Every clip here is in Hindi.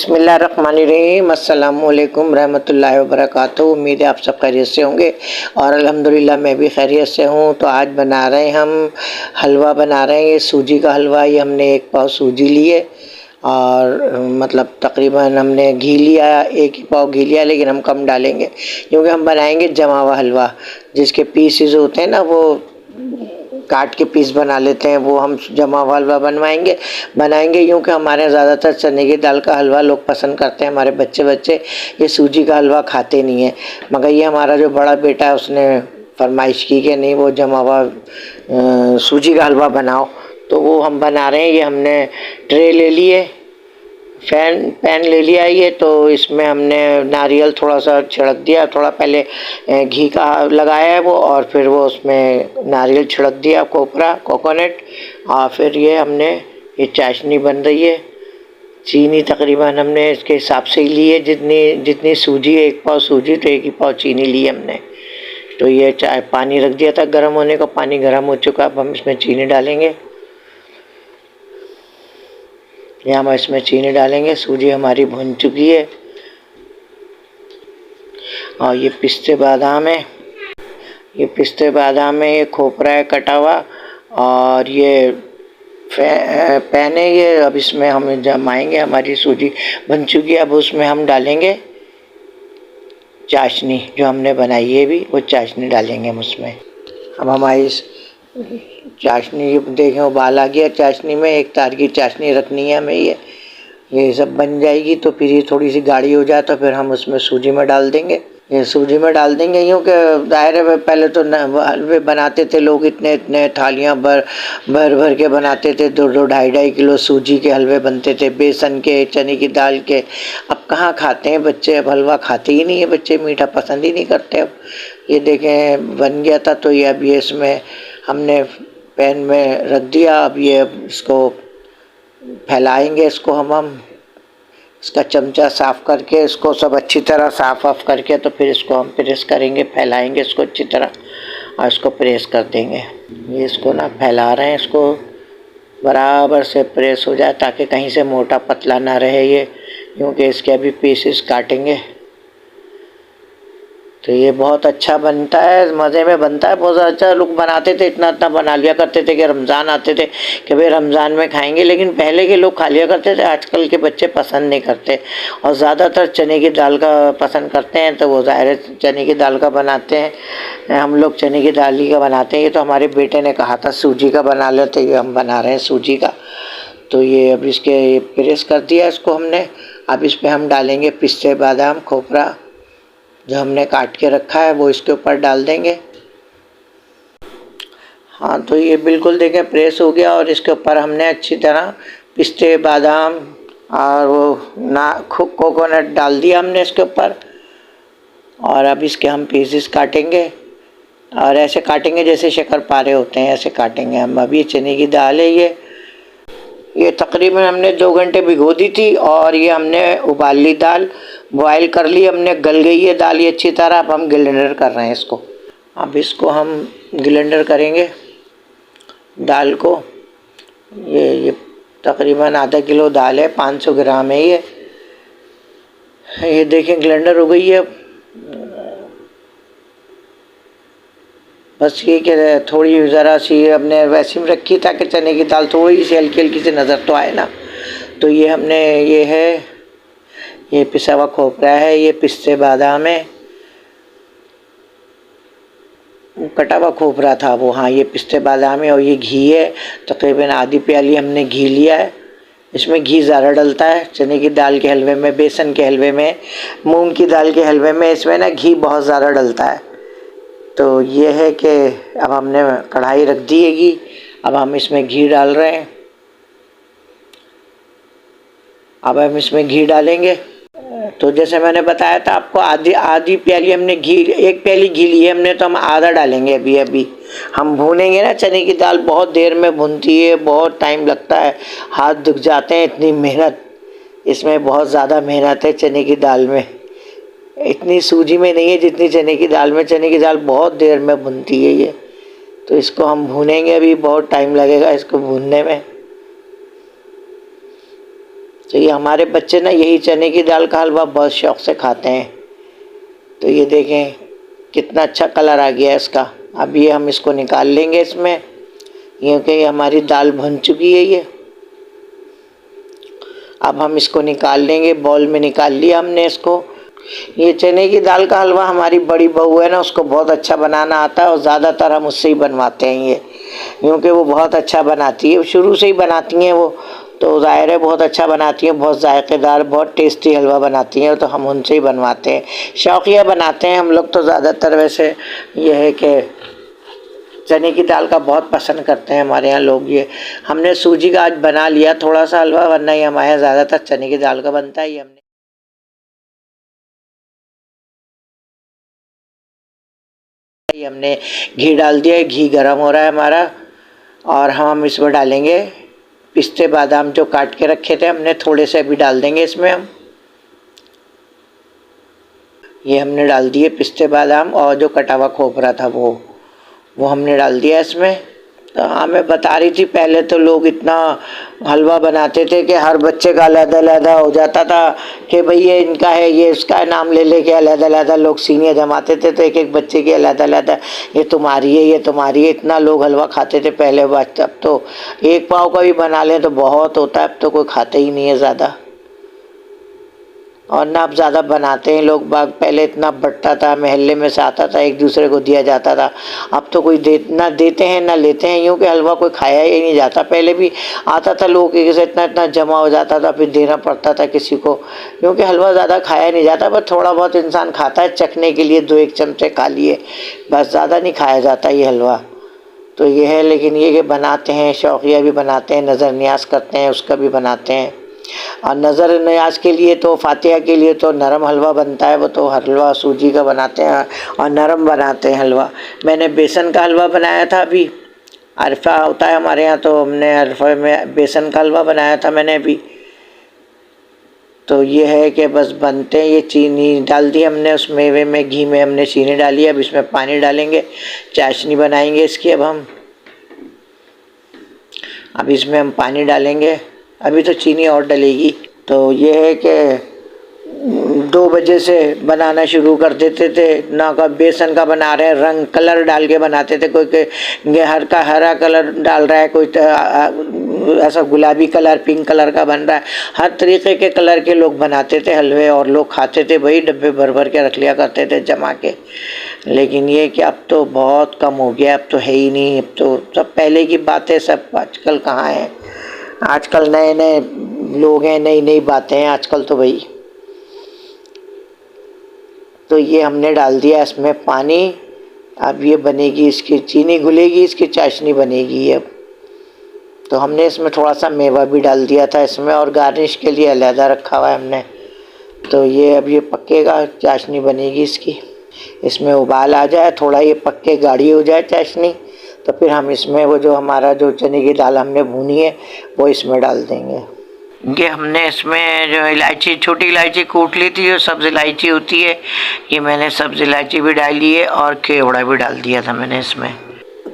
बिस्मिल्लाहिर्रहमानिर्रहीम अस्सलामुअलैकुम रहमतुल्लाहि व बरकातुहू। उम्मीद है आप सब खैरियत से होंगे और अल्हम्दुलिल्लाह मैं भी खैरियत से हूँ। तो आज बना रहे हैं हम हलवा बना रहे हैं, ये सूजी का हलवा। ये हमने 1 पाव सूजी लिए और मतलब तकरीबन हमने घी लिया, 1 ही पाव घी लिया, लेकिन हम कम डालेंगे क्योंकि हम बनाएंगे जमा हुआ हलवा। जिसके पीसेस होते हैं ना, वो काट के पीस बना लेते हैं, वो हम जमा हुआ हलवा बनाएंगे क्योंकि हमारे यहाँ ज़्यादातर चने की दाल का हलवा लोग पसंद करते हैं। हमारे बच्चे ये सूजी का हलवा खाते नहीं हैं, मगर ये हमारा जो बड़ा बेटा है उसने फरमाइश की कि नहीं वो जमा हुआ सूजी का हलवा बनाओ, तो वो हम बना रहे हैं। ये हमने ट्रे ले लिए, पैन ले लिया ये, तो इसमें हमने नारियल थोड़ा सा छिड़क दिया, थोड़ा पहले घी का लगाया है वो, और फिर वो उसमें नारियल छिड़क दिया, कोकोनट। और फिर ये हमने ये चाशनी बन रही है। चीनी तकरीबन हमने इसके हिसाब से ही ली है, जितनी सूजी, 1 पाव सूजी तो 1 ही पाव चीनी ली हमने। तो ये चाय पानी रख दिया था गर्म होने का, पानी गर्म हो चुका, अब हम इसमें चीनी डालेंगे। यहाँ हम इसमें चीनी डालेंगे। सूजी हमारी भुन चुकी है और ये पिस्ते बादाम है, ये खोपरा है कटा हुआ, और ये पैन है ये। अब इसमें हम जमाएंगे, हमारी सूजी बन चुकी है। अब उसमें हम डालेंगे चाशनी जो हमने बनाई है भी, वो चाशनी डालेंगे हम उसमें। अब हमारी चाशनी देखें उबाल आ गया चाशनी में, 1 तार की चाशनी रखनी है हमें। ये सब बन जाएगी तो फिर ये थोड़ी सी गाढ़ी हो जाए तो फिर हम उसमें सूजी में डाल देंगे। ये सूजी में डाल देंगे क्योंकि दायरे में पहले तो हलवे बनाते थे लोग, इतने थालियाँ भर के बनाते थे। 2-2 2.5 किलो सूजी के हलवे बनते थे, बेसन के, चने की दाल के। अब कहाँ खाते हैं बच्चे, अब हलवा खाते ही नहीं है बच्चे, मीठा पसंद ही नहीं करते। अब ये देखें बन गया था, तो ये अब ये इसमें हमने पैन में रख दिया। अब ये इसको फैलाएंगे, इसको हम इसका चमचा साफ़ करके, इसको सब अच्छी तरह साफ़ करके, तो फिर इसको हम प्रेस करेंगे, फैलाएंगे इसको अच्छी तरह और इसको प्रेस कर देंगे। ये इसको ना फैला रहे हैं, इसको बराबर से प्रेस हो जाए ताकि कहीं से मोटा पतला ना रहे ये, क्योंकि इसके अभी पीसेस काटेंगे। तो ये बहुत अच्छा बनता है, मज़े में बनता है, बहुत अच्छा। लोग बनाते थे, इतना बना लिया करते थे कि रमज़ान आते थे कि भाई रमज़ान में खाएंगे, लेकिन पहले के लोग खा लिया करते थे। आजकल के बच्चे पसंद नहीं करते और ज़्यादातर चने की दाल का पसंद करते हैं, तो वो ज़ाहिर चने की दाल का बनाते हैं। हम लोग चने की दाल ही का बनाते हैं। ये तो हमारे बेटे ने कहा था सूजी का बना लेते, ये हम बना रहे हैं सूजी का। तो ये अब इसके प्रेस कर दिया इसको हमने। अब इस पर हम डालेंगे पिस्ते, बादाम, खोपरा जो हमने काट के रखा है, वो इसके ऊपर डाल देंगे। हाँ, तो ये बिल्कुल देखें प्रेस हो गया, और इसके ऊपर हमने अच्छी तरह पिस्ते, बादाम और वो कोकोनट डाल दिया हमने इसके ऊपर। और अब इसके हम पीसेस काटेंगे, और ऐसे काटेंगे जैसे शक्करपारे होते हैं, ऐसे काटेंगे हम। अभी चने की दाल है ये तकरीबन हमने 2 घंटे भिगो दी थी, और ये हमने उबाल ली दाल, बॉयल कर ली हमने, गल गई है दाल ये अच्छी तरह। अब हम ग्राइंडर कर रहे हैं इसको। अब इसको हम ग्राइंडर करेंगे दाल को। ये तकरीबन आधा किलो दाल है, 500 ग्राम है ये देखें ग्राइंडर हो गई है। बस ये कि थोड़ी ज़रा सी हमने वैसे में रखी ताकि चने की दाल थोड़ी सी हल्की सी नज़र तो आए ना। तो ये हमने ये पिसा हुआ खोपरा है, ये पिस्ते बादाम है, कटा हुआ खोपरा था वो, हाँ ये पिस्ते बादाम है, और ये घी है। तकरीबन आधी प्याली हमने घी लिया है। इसमें घी ज़्यादा डलता है चने की दाल के हलवे में, बेसन के हलवे में, मूंग की दाल के हलवे में, इसमें ना घी बहुत ज़्यादा डलता है। तो ये है कि अब हमने कढ़ाई रख दी है घी, अब हम इसमें घी डाल रहे हैं। अब हम इसमें घी डालेंगे। तो जैसे मैंने बताया था आपको, आधी प्याली हमने घी, 1 प्याली घी ली है हमने, तो हम आधा डालेंगे अभी हम भूनेंगे ना। चने की दाल बहुत देर में भुनती है, बहुत टाइम लगता है, हाथ दुख जाते हैं, इतनी मेहनत इसमें, बहुत ज़्यादा मेहनत है चने की दाल में। इतनी सूजी में नहीं है जितनी चने की दाल में। चने की दाल बहुत देर में भुनती है ये, तो इसको हम भूनेंगे, अभी बहुत टाइम लगेगा इसको भूनने में। तो ये हमारे बच्चे ना यही चने की दाल का हलवा बहुत शौक़ से खाते हैं। तो ये देखें कितना अच्छा कलर आ गया है इसका। अब ये हम इसको निकाल लेंगे इसमें, क्योंकि हमारी दाल भुन चुकी है ये। अब हम इसको निकाल लेंगे, बाउल में निकाल लिया हमने इसको। ये चने की दाल का हलवा हमारी बड़ी बहू है ना, उसको बहुत अच्छा बनाना आता है और ज़्यादातर हम उससे ही बनवाते हैं ये, क्योंकि वो बहुत अच्छा बनाती है, शुरू से ही बनाती हैं वो। तो ज़ाहिर है बहुत अच्छा बनाती हैं, बहुत जायकेदार, बहुत टेस्टी हलवा बनाती हैं, तो हम उनसे ही बनवाते हैं। शौकिया बनाते हैं हम लोग तो ज़्यादातर। वैसे ये है कि चने की दाल का बहुत पसंद करते हैं हमारे यहाँ लोग। ये हमने सूजी का आज बना लिया थोड़ा सा हलवा, वरना ये हमारे यहाँ ज़्यादातर चने की दाल का बनता है। ये हमने घी डाल दिया है, घी गरम हो रहा है हमारा, और हम इसमें डालेंगे पिस्ते बादाम जो काट के रखे थे हमने, थोड़े से अभी डाल देंगे इसमें हम। ये हमने डाल दिए पिस्ते बादाम, और जो कटा हुआ खोपरा था वो हमने डाल दिया इसमें। तो हाँ, मैं बता रही थी पहले तो लोग इतना हलवा बनाते थे कि हर बच्चे का अलग-अलग हो जाता था कि भाई ये इनका है, ये इसका है, नाम ले लेके अलग-अलग लोग सीनियर जमाते थे। तो एक एक बच्चे की अलग-अलग, ये तुम्हारी है, ये तुम्हारी है। इतना लोग हलवा खाते थे पहले बात। अब तो एक पाव का भी बना लें तो बहुत होता है, अब तो कोई खाते ही नहीं है ज़्यादा, और ना अब ज़्यादा बनाते हैं लोग बाग। पहले इतना बँटता था, मोहल्ले में से आता था, एक दूसरे को दिया जाता था। अब तो कोई ना देते हैं ना लेते हैं, यूँ कि हलवा कोई खाया ही नहीं जाता। पहले भी आता था, लोग एक से इतना इतना जमा हो जाता था, फिर देना पड़ता था किसी को, क्योंकि हलवा ज़्यादा खाया नहीं जाता। पर थोड़ा बहुत इंसान खाता है चखने के लिए, 2-1 चमचे खा लिए, बस ज़्यादा नहीं खाया जाता ये हलवा। तो ये है, लेकिन ये कि बनाते हैं, शौकिया भी बनाते हैं, नज़र न्याज़ करते हैं उसका भी बनाते हैं। और नज़र न्याज़ के लिए तो, फातिहा के लिए तो नरम हलवा बनता है, वो तो हलवा सूजी का बनाते हैं और नरम बनाते हैं हलवा। मैंने बेसन का हलवा बनाया था अभी, अरफा होता है हमारे यहाँ, तो हमने अरफा में बेसन का हलवा बनाया था मैंने अभी। तो ये है कि बस बनते हैं। ये चीनी डाल दी हमने उस मेवे में, घी में हमने चीनी डाली। अब इसमें पानी डालेंगे, चाशनी बनाएंगे इसकी। अब इसमें हम पानी डालेंगे, अभी तो चीनी और डलेगी। तो ये है कि 2 बजे से बनाना शुरू कर देते थे ना, का बेसन का बना रहे हैं, रंग कलर डाल के बनाते थे। कोई के हरा कलर डाल रहा है, कोई ऐसा गुलाबी कलर, पिंक कलर का बन रहा है। हर तरीके के कलर के लोग बनाते थे हलवे, और लोग खाते थे भाई, डब्बे भर भर के रख लिया करते थे जमा के। लेकिन ये कि अब तो बहुत कम हो गया, अब तो है ही नहीं। अब तो सब पहले की बातें सब आजकल कहाँ है। आजकल नए नए लोग हैं, नई नई बातें हैं आजकल तो भाई। तो ये हमने डाल दिया इसमें पानी। अब ये बनेगी, इसकी चीनी घुलेगी, इसकी चाशनी बनेगी। अब तो हमने इसमें थोड़ा सा मेवा भी डाल दिया था इसमें, और गार्निश के लिए अलहदा रखा हुआ है हमने। तो ये अब ये पकेगा, चाशनी बनेगी इसकी। इसमें उबाल आ जाए, थोड़ा ये पक के गाढ़ी हो जाए चाशनी, तो फिर हम इसमें वो जो हमारा जो चने की दाल हमने भूनी है वो इसमें डाल देंगे। ये हमने इसमें जो इलायची, छोटी इलायची कूट ली थी, जो सब्ज़ इलायची होती है, ये मैंने सब्ज़ इलायची भी डाली है, और केवड़ा भी डाल दिया था मैंने इसमें।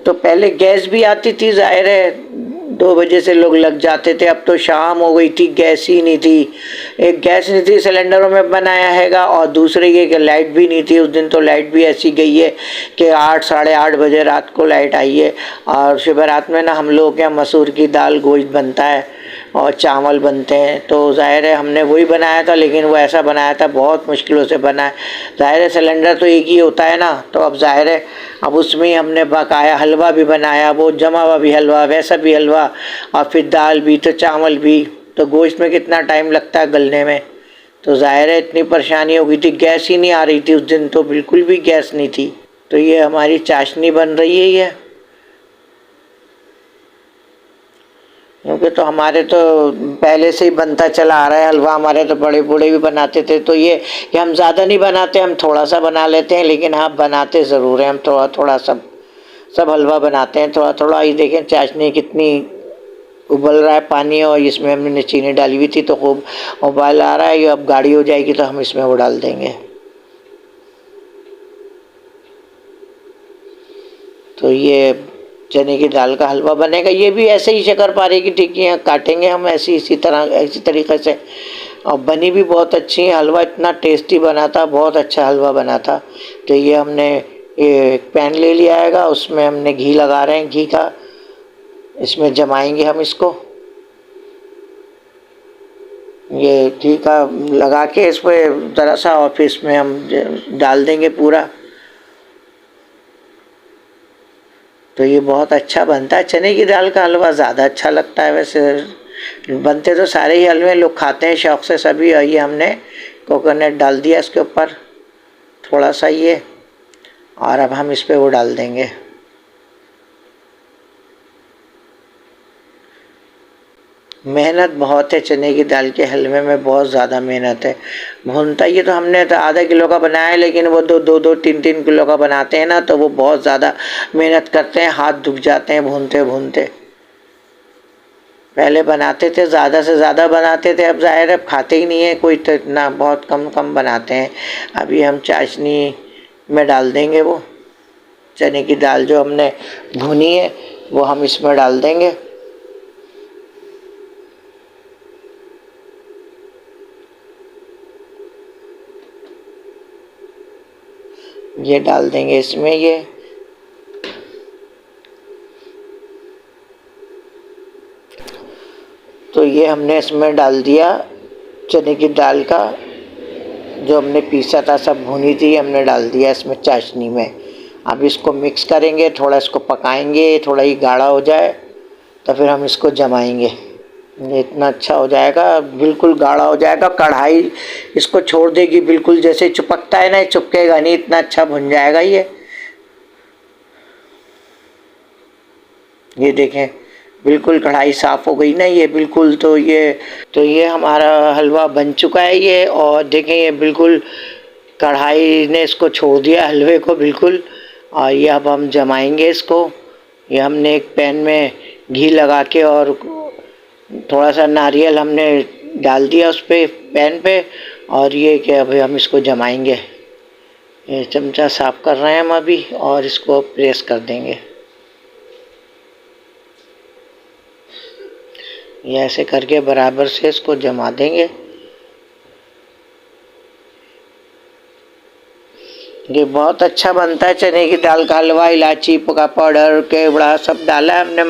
तो पहले गैस भी आती थी, ज़ाहिर है 2 बजे से लोग लग जाते थे। अब तो शाम हो गई थी, गैस ही नहीं थी। एक गैस नहीं थी, सिलेंडरों में बनाया हैगा, और दूसरे ये कि लाइट भी नहीं थी। उस दिन तो लाइट भी ऐसी गई है कि 8 साढ़े 8 बजे रात को लाइट आई है। और सुबह रात में ना हम लोग के यहाँ मसूर की दाल गोश्त बनता है और चावल बनते हैं, तो ज़ाहिर है हमने वही बनाया था, लेकिन वो ऐसा बनाया था बहुत मुश्किलों से बना है। ज़ाहिर है सिलेंडर तो एक ही होता है ना, तो अब ज़ाहिर है अब उसमें ही हमने बकाया हलवा भी बनाया, वो जमा हुआ भी हलवा, वैसा भी हलवा, और फिर दाल भी, तो चावल भी। तो गोश्त में कितना टाइम लगता है गलने में, तो ज़ाहिर है इतनी परेशानी हो गई थी। गैस ही नहीं आ रही थी उस दिन, तो बिल्कुल भी गैस नहीं थी। तो ये हमारी चाशनी बन रही है ये, क्योंकि तो हमारे तो पहले से ही बनता चला आ रहा है हलवा, हमारे तो बड़े बूढ़े भी बनाते थे। तो ये कि हम ज़्यादा नहीं बनाते, हम थोड़ा सा बना लेते हैं, लेकिन हाँ बनाते ज़रूर हैं हम, थोड़ा थोड़ा सब हलवा बनाते हैं थोड़ा थोड़ा। ये देखें चाशनी कितनी उबल रहा है पानी, और इसमें हमने चीनी डाली हुई थी तो खूब उबाल आ रहा है। ये अब गाढ़ी हो जाएगी तो हम इसमें वो डाल देंगे। तो ये चने की दाल का हलवा बनेगा। ये भी ऐसे ही शक्करपारे की टिक्कियाँ काटेंगे हम इसी तरह इसी तरीके से, और बनी भी बहुत अच्छी है। हलवा इतना टेस्टी बना था, बहुत अच्छा हलवा बना था। तो ये हमने ये एक पैन ले लिया आएगा, उसमें हमने घी लगा रहे हैं, घी का इसमें जमाएंगे हम इसको। ये घी का लगा के इस पर ज़रा सा, और फिर इसमें हम डाल देंगे पूरा। तो ये बहुत अच्छा बनता है। चने की दाल का हलवा ज़्यादा अच्छा लगता है। वैसे बनते तो सारे ही हलवे लोग खाते हैं शौक़ से सभी। और ये हमने कोकोनट डाल दिया इसके ऊपर थोड़ा सा ये, और अब हम इस पे वो डाल देंगे मेहनत बहुत है चने की दाल के हलवे में, बहुत ज़्यादा मेहनत है। भूनता ये तो हमने तो आधा किलो का बनाया है, लेकिन वो दो 3 किलो का बनाते हैं ना, तो वो बहुत ज़्यादा मेहनत करते हैं, हाथ दुख जाते हैं भूनते भूनते। पहले बनाते थे, ज़्यादा से ज़्यादा बनाते थे, अब ज़ाहिर है अब खाते ही नहीं है कोई, तो इतना बहुत कम कम बनाते हैं। अभी हम चाशनी में डाल देंगे वो चने की दाल जो हमने भुनी है, वो हम इसमें डाल देंगे। ये डाल देंगे इसमें ये। तो ये हमने इसमें डाल दिया चने की दाल का जो हमने पीसा था, सब भुनी थी, हमने डाल दिया इसमें चाशनी में। अब इसको मिक्स करेंगे, थोड़ा इसको पकाएंगे, थोड़ा ही गाढ़ा हो जाए तो फिर हम इसको जमाएंगे। ये इतना अच्छा हो जाएगा, बिल्कुल गाढ़ा हो जाएगा, कढ़ाई इसको छोड़ देगी बिल्कुल, जैसे चिपकता है ना, चिपकेगा नहीं, इतना अच्छा भुन जाएगा ये देखें बिल्कुल कढ़ाई साफ़ हो गई ना ये बिल्कुल। तो ये हमारा हलवा बन चुका है ये, और देखें ये बिल्कुल कढ़ाई ने इसको छोड़ दिया हलवे को बिल्कुल। और ये अब हम जमाएंगे इसको। ये हमने एक पैन में घी लगा के और थोड़ा सा नारियल हमने डाल दिया उस पर पैन पे, और ये कि अभी हम इसको जमाएंगे। ये चमचा साफ़ कर रहे हैं हम अभी, और इसको प्रेस कर देंगे। ये ऐसे करके बराबर से इसको जमा देंगे। ये बहुत अच्छा बनता है चने की दाल का हलवा। इलायची का पाउडर केवड़ा सब डाला है हमने,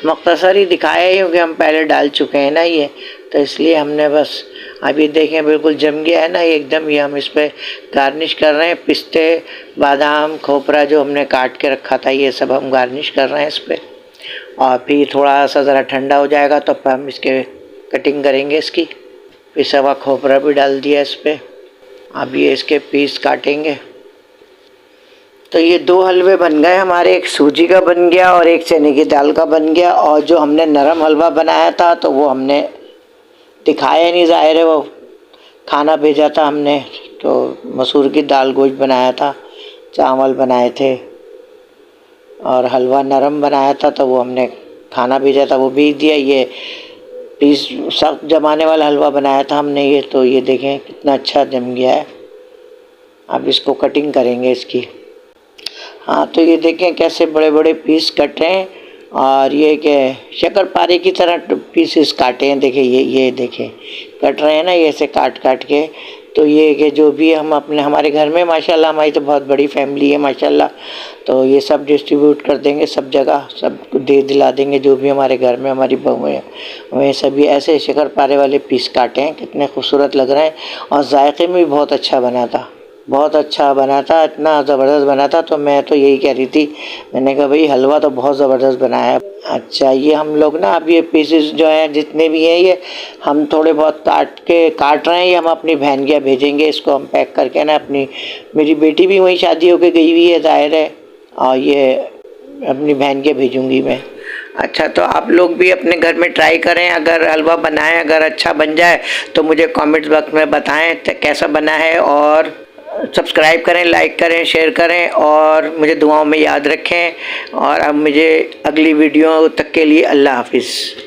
मख्तसर ही दिखाया है क्योंकि हम पहले डाल चुके हैं ना ये, तो इसलिए हमने बस अभी देखें बिल्कुल जम गया है ना एकदम। ये हम इस पर गार्निश कर रहे हैं, पिस्ते बादाम खोपरा जो हमने काट के रखा था, ये सब हम गार्निश कर रहे हैं इस पर। और फिर थोड़ा सा ज़रा ठंडा हो जाएगा तो हम इसके कटिंग करेंगे इसकी। पिसा हुआ खोपरा भी डाल दिया इस पर। अब ये इसके पीस काटेंगे। तो ये 2 हलवे बन गए हमारे, एक सूजी का बन गया और एक चने की दाल का बन गया। और जो हमने नरम हलवा बनाया था तो वो हमने दिखाया नहीं, ज़ाहिर है वो खाना भेजा था हमने। तो मसूर की दाल गोश्त बनाया था, चावल बनाए थे, और हलवा नरम बनाया था तो वो हमने खाना भेजा था, वो भेज दिया। ये पीस सख्त जमाने वाला हलवा बनाया था हमने ये। तो ये देखें कितना अच्छा जम गया है। अब इसको कटिंग करेंगे इसकी। हाँ, तो ये देखें कैसे बड़े बड़े पीस कट रहे हैं, और ये कि शक्करपारे की तरह पीसेस काटे हैं। देखें ये देखें कट रहे हैं ना, ये ऐसे काट काट के। तो ये कि जो भी हम अपने हमारे घर में माशाल्लाह, हमारी तो बहुत बड़ी फैमिली है माशाल्लाह, तो ये सब डिस्ट्रीब्यूट कर देंगे सब जगह, सब दे दिला देंगे जो भी हमारे घर में हमारी बहुएँ हैं, वह सभी ऐसे शक्करपारे वाले पीस काटे हैं। कितने खूबसूरत लग रहे हैं, और जायके में भी बहुत अच्छा बना था, बहुत अच्छा बना था, इतना ज़बरदस्त बना था। तो मैं तो यही कह रही थी, मैंने कहा भाई हलवा तो बहुत ज़बरदस्त बनाया है। अच्छा, ये हम लोग ना अब ये पीसेस जो हैं जितने भी हैं, ये हम थोड़े बहुत काट रहे हैं, ये हम अपनी बहन के यहाँ भेजेंगे। इसको हम पैक करके ना मेरी बेटी भी वहीं शादी होके गई हुई है ज़ाहिर है, और ये अपनी बहन के भेजूँगी मैं। अच्छा, तो आप लोग भी अपने घर में ट्राई करें, अगर हलवा बनाएं, अगर अच्छा बन जाए तो मुझे कमेंट्स बॉक्स में बताएं कैसा बना है। और सब्सक्राइब करें, लाइक करें, शेयर करें, और मुझे दुआओं में याद रखें। और अब मुझे अगली वीडियो तक के लिए अल्लाह हाफिज़।